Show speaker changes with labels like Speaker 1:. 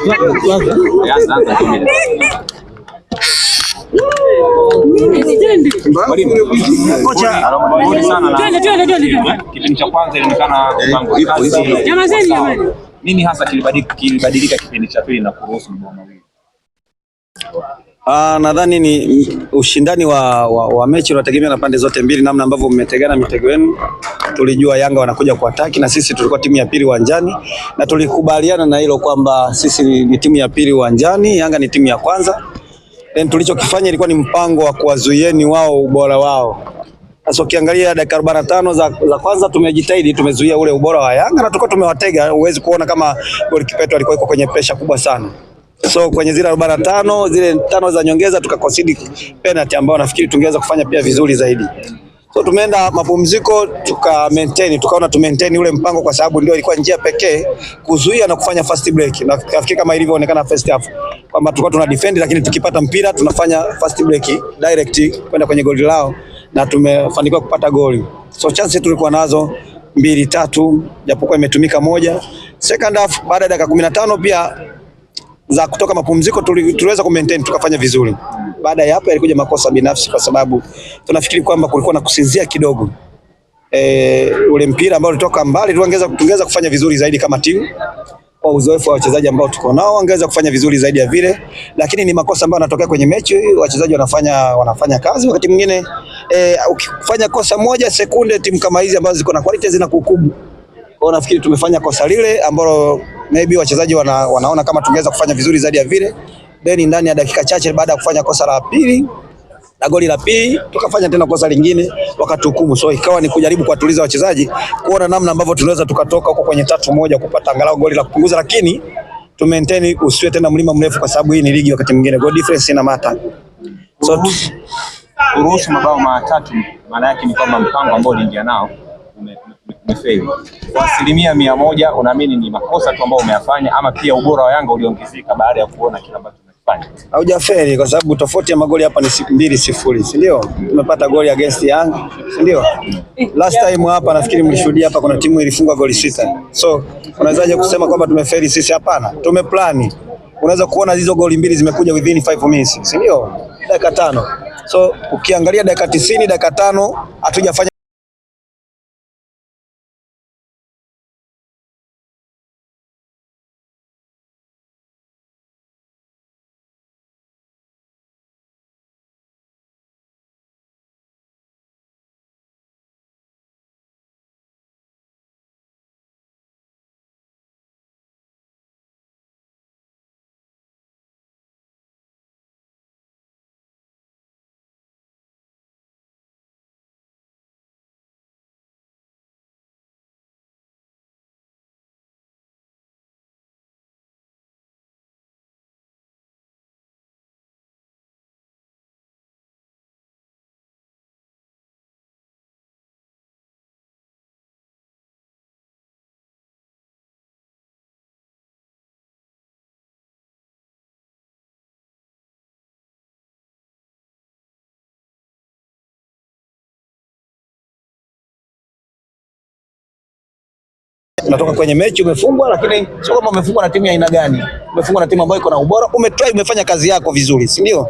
Speaker 1: Kipindi cha kwanza ilionekana mambo nini hasa kilibadilika kipindi cha pili na kuruhusu mabao mawili?
Speaker 2: Nadhani ni ushindani wa mechi unategemea na pande zote mbili, namna ambavyo mmetegana mitego yenu. Tulijua Yanga wanakuja kuataki na sisi tulikuwa timu ya pili uwanjani, na tulikubaliana na hilo kwamba sisi ni timu ya pili uwanjani, Yanga ni timu ya kwanza. Tulichokifanya ilikuwa ni mpango wa kuwazuieni wao ubora wao. Sasa ukiangalia dakika 45 za kwanza tumejitahidi, tumezuia ule ubora wa Yanga na tulikuwa tumewatega. Huwezi kuona kama goalkeeper wetu alikuwa kwenye pressure kubwa sana. So kwenye zile 45 zile 5 za nyongeza tukakonsidi penalty ambayo nafikiri tungeweza kufanya pia vizuri zaidi. So tumeenda mapumziko tukaona tu maintain ule mpango, kwa sababu ndio ilikuwa njia pekee kuzuia na kufanya fast break. Na nafikiri kama ilivyoonekana first half kwamba tulikuwa tuna defend, lakini tukipata mpira tunafanya fast break direct kwenda kwenye goli lao na tumefanikiwa kupata goli. So chances tulikuwa nazo 2-3 japokuwa imetumika moja. Second half baada ya dakika 15 pia za kutoka mapumziko tuliweza kumaintain tukafanya vizuri. Baada ya hapo yalikuja makosa binafsi, kwa sababu tunafikiri kwamba kulikuwa na kusinzia kidogo. Ule mpira ambao ulitoka mbali tungeweza kufanya vizuri zaidi kama timu. Kwa uzoefu wa wachezaji ambao tuko nao wangeweza kufanya vizuri zaidi ya vile, lakini ni makosa ambayo yanatokea kwenye mechi. Wachezaji wanafanya kazi, wakati mwingine ukifanya kosa moja sekunde, timu kama hizi ambazo ziko na quality zinakuhukumu. Kwa nafikiri tumefanya kosa lile ambalo maybe wachezaji wanaona kama tungeweza kufanya vizuri zaidi ya vile. Then ndani ya dakika chache baada ya kufanya kosa la pili na goli la pili tukafanya tena kosa lingine wakatuhukumu. So ikawa ni kujaribu kuwatuliza wachezaji, kuona namna ambavyo tunaweza tukatoka huko kwenye 3-1 kupata angalau goli la kupunguza, lakini tu maintain usiwe tena mlima mrefu, kwa sababu hii ni ligi, wakati mwingine goal difference ina mata. So
Speaker 1: kuruhusu mabao matatu maana yake ni kwamba mpango ambao uliingia nao umefeli. Kwa 100% unaamini ni makosa tu ambao umeyafanya, ama pia ubora wa Yanga uliongezeka baada ya kuona kile ambacho umefanya?
Speaker 2: Haujafeli, kwa sababu tofauti ya magoli hapa ni 2-0, si ndio? Tumepata goli against Yanga, si ndio? Last time hapa nafikiri mlishuhudia hapa kuna timu ilifunga goli 6. So unawezaje kusema kwamba tumefeli sisi? Hapana, tumeplani. Unaweza kuona hizo goli mbili zimekuja within 5 minutes, si ndio? Dakika 5. So ukiangalia dakika 90, dakika 5 hatujafanya unatoka kwenye mechi umefungwa, lakini sio kama umefungwa na timu ya aina gani. Umefungwa na timu ambayo iko na ubora, umetry, umefanya kazi yako vizuri, si ndio?